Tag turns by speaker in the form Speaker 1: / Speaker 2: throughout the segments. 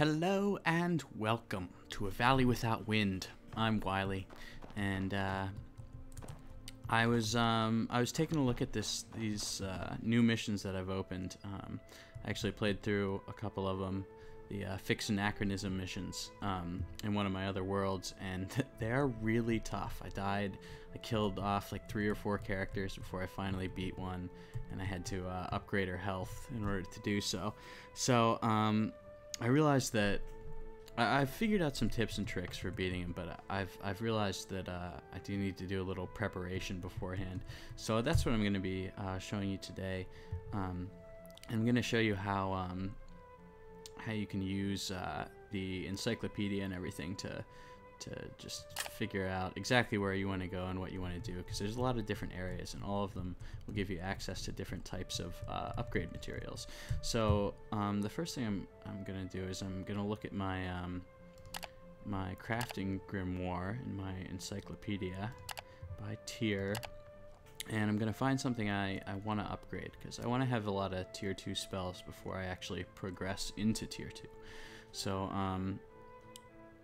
Speaker 1: Hello and welcome to A Valley Without Wind. I'm Wiley, and I was taking a look at these new missions that I've opened. I actually played through a couple of them, the fix anachronism missions in one of my other worlds, and they're really tough. I killed off like 3 or 4 characters before I finally beat one, and I had to upgrade her health in order to do so. So I realized that I've figured out some tips and tricks for beating him, but I've realized that I do need to do a little preparation beforehand. So that's what I'm going to be showing you today. I'm going to show you how you can use the encyclopedia and everything to just figure out exactly where you want to go and what you want to do, because there's a lot of different areas and all of them will give you access to different types of upgrade materials. So the first thing I'm gonna do is I'm gonna look at my my crafting grimoire in my encyclopedia by tier, and I'm gonna find something I want to upgrade, because I want to have a lot of tier 2 spells before I actually progress into tier 2. So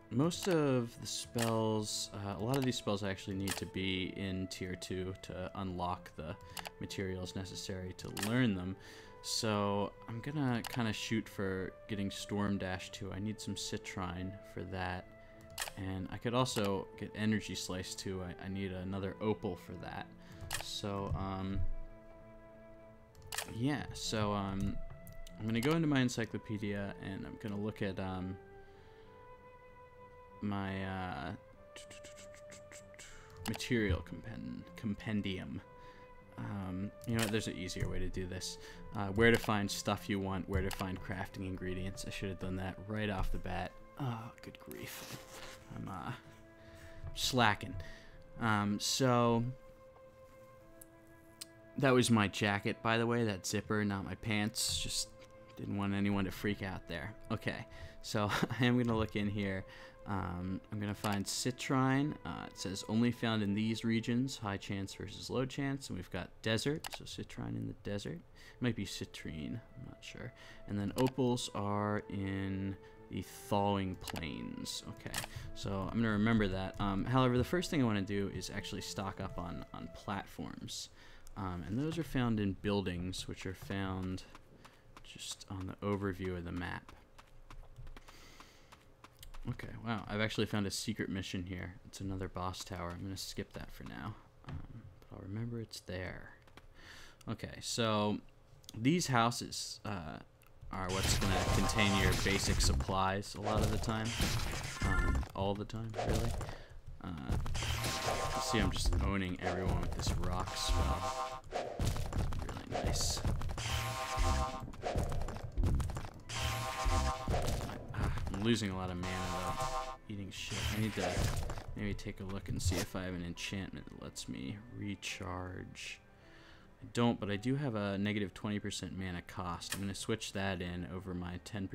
Speaker 1: most of the spells, a lot of these spells actually need to be in tier 2 to unlock the materials necessary to learn them. So I'm gonna kind of shoot for getting Storm Dash 2. I need some Citrine for that, and I could also get Energy Slice 2. I need another Opal for that. So yeah, so I'm gonna go into my encyclopedia and I'm gonna look at my material compendium. You know what, there's an easier way to do this. Where to find stuff you want, where to find crafting ingredients. I should have done that right off the bat. Oh, good grief. I'm slacking. So that was my jacket, by the way, that zipper, not my pants. Just didn't want anyone to freak out there. Okay, so I am going to look in here. I'm going to find Citrine. It says only found in these regions, high chance versus low chance. And we've got desert, so Citrine in the desert. It might be citrine, I'm not sure. And then opals are in the thawing plains. Okay, so I'm going to remember that. However, the first thing I want to do is actually stock up on platforms. And those are found in buildings, which are found just on the overview of the map. Okay, wow, I've actually found a secret mission here. It's another boss tower. I'm going to skip that for now, but I'll remember it's there. Okay, so these houses are what's going to contain your basic supplies a lot of the time. All the time, really. You see I'm just owning everyone with this rock spell. Really nice. I'm losing a lot of mana though, eating shit. I need to maybe take a look and see if I have an enchantment that lets me recharge. I don't, but I do have a negative 20% mana cost. I'm going to switch that in over my 10%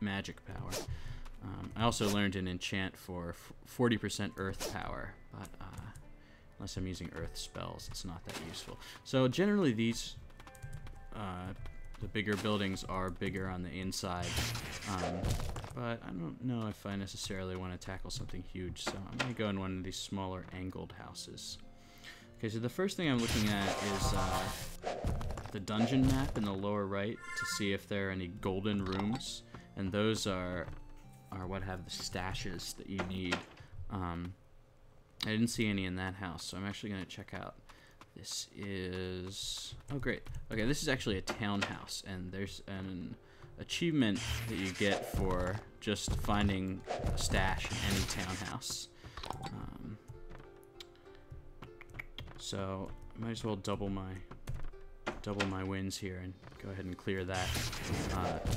Speaker 1: magic power. I also learned an enchant for 40% earth power, but unless I'm using earth spells, it's not that useful. So generally these the bigger buildings are bigger on the inside, but I don't know if I necessarily want to tackle something huge, so I'm going to go in one of these smaller angled houses. Okay, so the first thing I'm looking at is the dungeon map in the lower right to see if there are any golden rooms, and those are what have the stashes that you need. I didn't see any in that house, so I'm actually going to check out. This is... oh, great. Okay, this is actually a townhouse, and there's an achievement that you get for just finding a stash in any townhouse. So I might as well double my wins here and go ahead and clear that.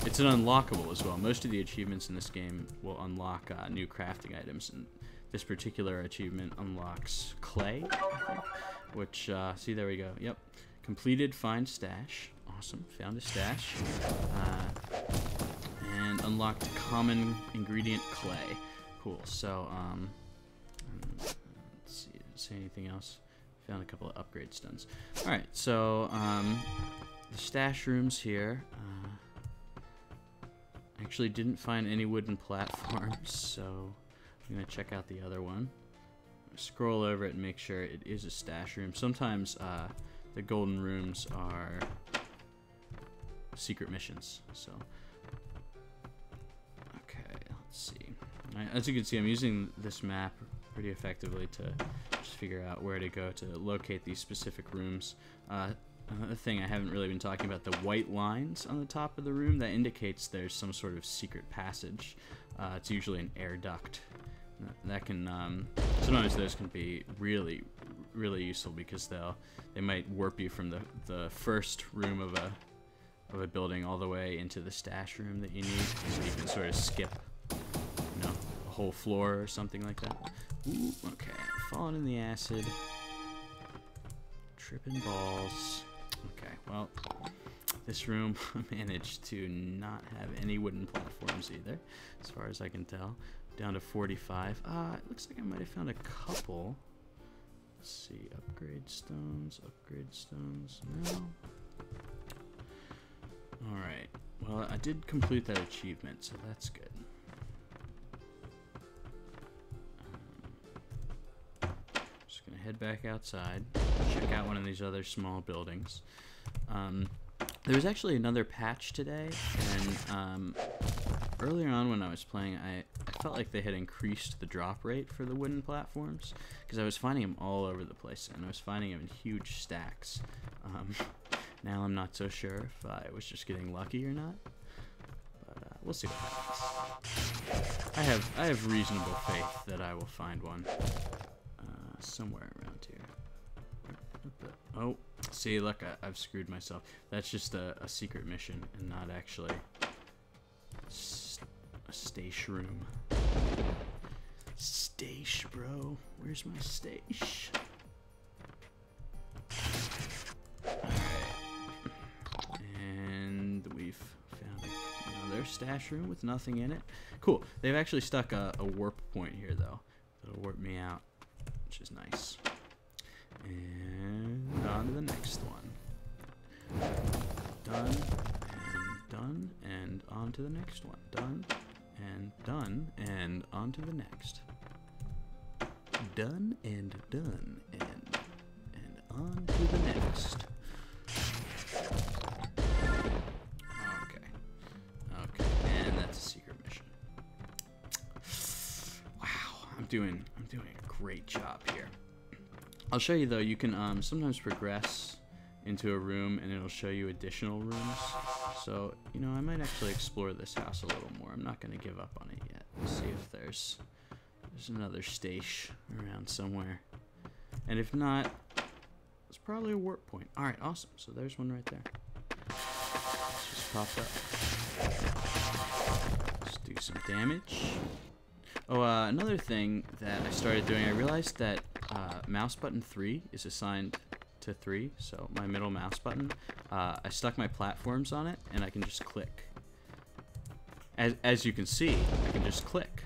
Speaker 1: It's an unlockable as well. Most of the achievements in this game will unlock new crafting items, and this particular achievement unlocks clay, I think, which, see, there we go. Yep. Completed find stash. Awesome. Found a stash. And unlocked common ingredient clay. Cool. So, let's see. Did it say anything else? Found a couple of upgrade stuns. Alright, so, the stash rooms here. Actually didn't find any wooden platforms, so I'm gonna check out the other one. Scroll over it and make sure it is a stash room. Sometimes the golden rooms are secret missions, so okay, let's see. As you can see, I'm using this map pretty effectively to just figure out where to go to locate these specific rooms. Another thing I haven't really been talking about, the white lines on the top of the room, that indicates there's some sort of secret passage. It's usually an air duct. That can sometimes those can be really useful because they might warp you from the first room of a building all the way into the stash room that you need, so you can sort of skip, you know, a whole floor or something like that. Ooh, okay, falling in the acid, tripping balls. Okay, well, this room managed to not have any wooden platforms either, as far as I can tell. Down to 45. It looks like I might have found a couple. Let's see, upgrade stones, no. Alright, well, I did complete that achievement, so that's good. Just gonna head back outside, check out one of these other small buildings. There was actually another patch today, and earlier on when I was playing, I felt like they had increased the drop rate for the wooden platforms, because I was finding them all over the place, and I was finding them in huge stacks. Now I'm not so sure if I was just getting lucky or not, but we'll see what happens. I have reasonable faith that I will find one somewhere around here. Oh, see, look, I've screwed myself. That's just a secret mission and not actually a stash room. Stash, bro. Where's my stash? And we've found another stash room with nothing in it. Cool. They've actually stuck a warp point here, though. That'll warp me out, which is nice. And on to the next one. Done, and done, and on to the next one. Done, and done, and on to the next. Done, and done, and on to the next. Okay, and that's a secret mission. Wow, I'm doing a great job here. I'll show you though, you can sometimes progress into a room and it'll show you additional rooms. So, you know, I might actually explore this house a little more. I'm not going to give up on it yet. Let's see if there's another stash around somewhere. And if not, it's probably a warp point. Alright, awesome. So there's one right there. It's just popped up. Let's do some damage. Oh, another thing that I started doing, I realized that mouse button 3 is assigned to 3, so my middle mouse button, I stuck my platforms on it, and I can just click. As you can see, I can just click,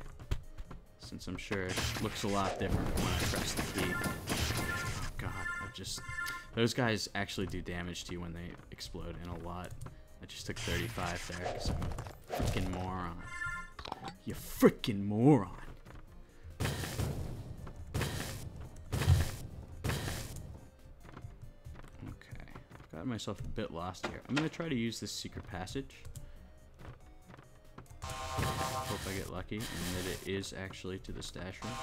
Speaker 1: since I'm sure it looks a lot different when I press the key. Oh god, those guys actually do damage to you when they explode, and a lot. I just took 35 there, because I'm a freaking moron. You freaking moron. Okay, I've got myself a bit lost here. I'm going to try to use this secret passage. Hope I get lucky and that it is actually to the stash room.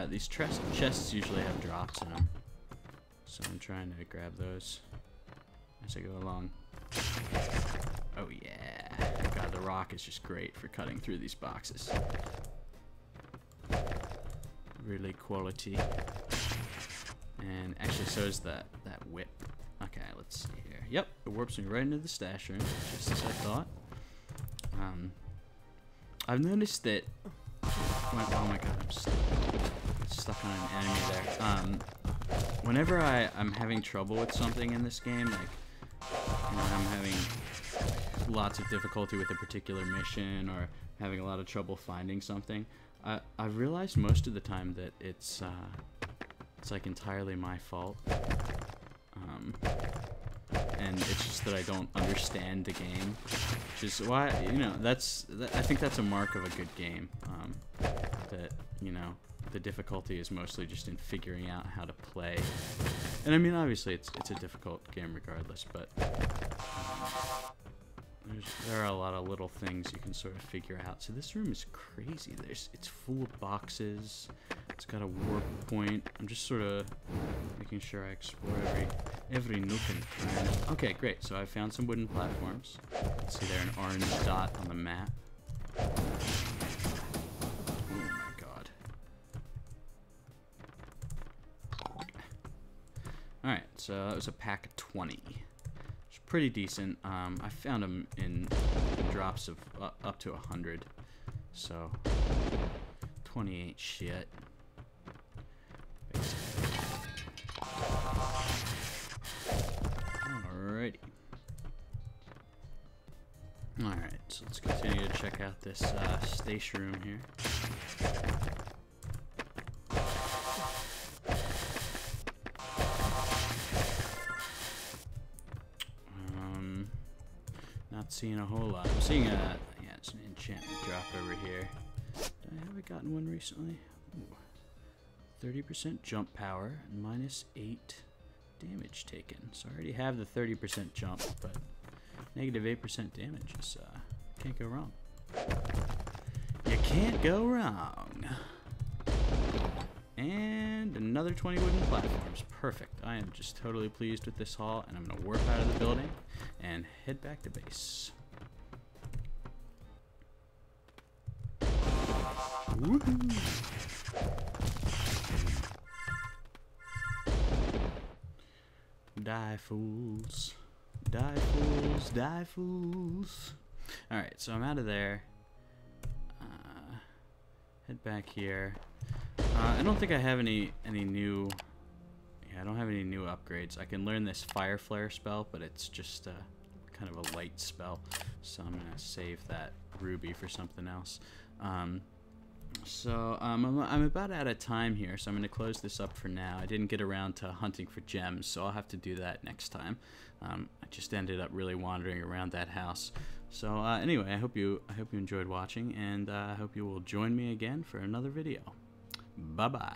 Speaker 1: These chests usually have drops in them. So I'm trying to grab those as I go along. Oh yeah. God, the rock is just great for cutting through these boxes. Really quality. And actually so is that whip. Okay, let's see here. Yep, it warps me right into the stash room, just as I thought. I've noticed that oh my god, I'm stuck on an enemy there. Whenever I'm having trouble with something in this game, like you know, I'm having lots of difficulty with a particular mission or having a lot of trouble finding something, I've realized most of the time that it's it's like entirely my fault. And it's just that I don't understand the game, which is why, you know, I think that's a mark of a good game, that, you know, the difficulty is mostly just in figuring out how to play. And I mean, obviously it's a difficult game regardless, but there are a lot of little things you can sort of figure out. So this room is crazy. It's full of boxes. It's got a warp point. I'm just sort of making sure I explore every nook and cranny. Okay, great. So I found some wooden platforms. See there, an orange dot on the map. Oh my god. Alright, so that was a pack of 20. It's pretty decent. I found them in drops of up to 100. So 20 ain't shit. Alrighty. Alright, so let's continue to check out this station room here. Not seeing a whole lot. I'm seeing yeah, it's an enchantment drop over here. Have I gotten one recently? 30% jump power and -8 damage taken. So I already have the 30% jump, but negative 8% damage is can't go wrong. You can't go wrong. And another 20 wooden platforms. Perfect. I am just totally pleased with this haul, and I'm gonna warp out of the building and head back to base. Woohoo! Die fools. Die fools, die fools. Alright, so I'm out of there. Head back here. I don't think I have any new... Yeah, I don't have any new upgrades. I can learn this fire flare spell, but it's just kind of a light spell. So I'm going to save that ruby for something else. I'm about out of time here, so I'm going to close this up for now. I didn't get around to hunting for gems, so I'll have to do that next time. I just ended up really wandering around that house. So anyway, I hope you enjoyed watching, and I hope you will join me again for another video. Bye-bye.